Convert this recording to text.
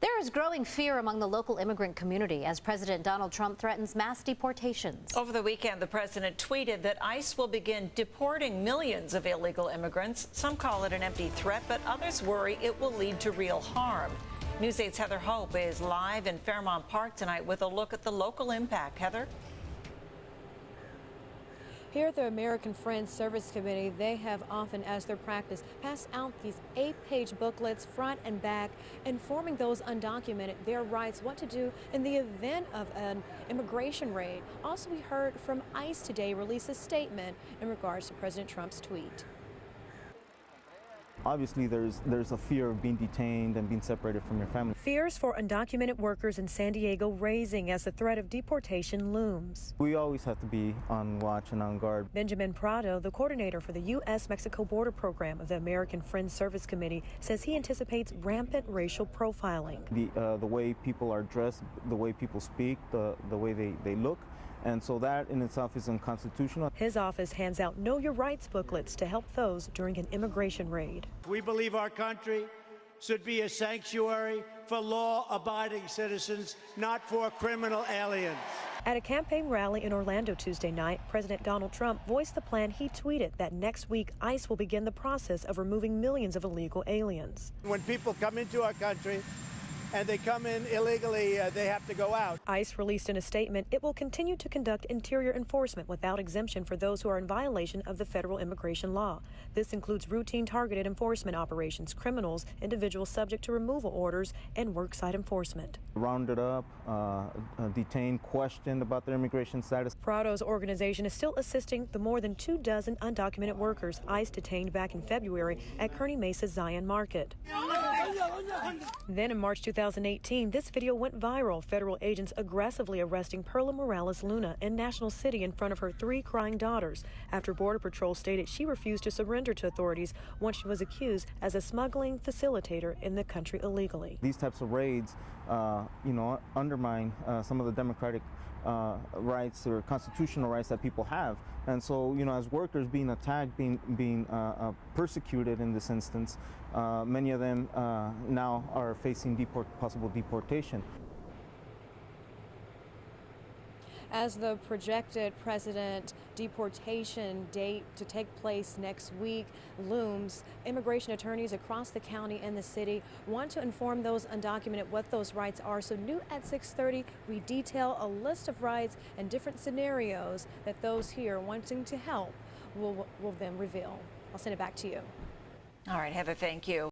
There is growing fear among the local immigrant community as President Donald Trump threatens mass deportations. Over the weekend, the president tweeted that ICE will begin deporting millions of illegal immigrants. Some call it an empty threat, but others worry it will lead to real harm. News 8's Heather Hope is live in Fairmount Park tonight with a look at the local impact. Heather? Here at the American Friends Service Committee, they have often, as their practice, passed out these 8-page booklets, front and back, informing those undocumented their rights, what to do in the event of an immigration raid. Also, we heard from ICE today release a statement in regards to President Trump's tweet. Obviously, there's a fear of being detained and being separated from your family. Fears for undocumented workers in San Diego raising as the threat of deportation looms. We always have to be on watch and on guard. Benjamin Prado, the coordinator for the U.S.-Mexico border program of the American Friends Service Committee, says he anticipates rampant racial profiling. The way people are dressed, the way people speak, the way they look. And so that in itself is unconstitutional. His office hands out Know Your Rights booklets to help those during an immigration raid. We believe our country should be a sanctuary for law-abiding citizens, not for criminal aliens. At a campaign rally in Orlando Tuesday night, President Donald Trump voiced the plan he tweeted that next week ICE will begin the process of removing millions of illegal aliens. When people come into our country and they come in illegally, they have to go out. ICE released in a statement it will continue to conduct interior enforcement without exemption for those who are in violation of the federal immigration law. This includes routine targeted enforcement operations, criminals, individuals subject to removal orders, and worksite enforcement. Rounded up, detained, questioned about their immigration status. Prado's organization is still assisting the more than 24 undocumented workers ICE detained back in February at Kearny Mesa's Zion Market. Then in March 2018, this video went viral. Federal agents aggressively arresting Perla Morales Luna in National City in front of her 3 crying daughters after Border Patrol stated she refused to surrender to authorities once she was accused as a smuggling facilitator in the country illegally. These types of raids, undermine some of the democratic rights or constitutional rights that people have. And so, as workers being attacked, being persecuted in this instance, many of them now are facing possible deportation. As the projected president deportation date to take place next week looms, immigration attorneys across the county and the city want to inform those undocumented what those rights are. So new at 6:30, we detail a list of rights and different scenarios that those here wanting to help will then reveal. I'll send it back to you. All right, Heather, thank you.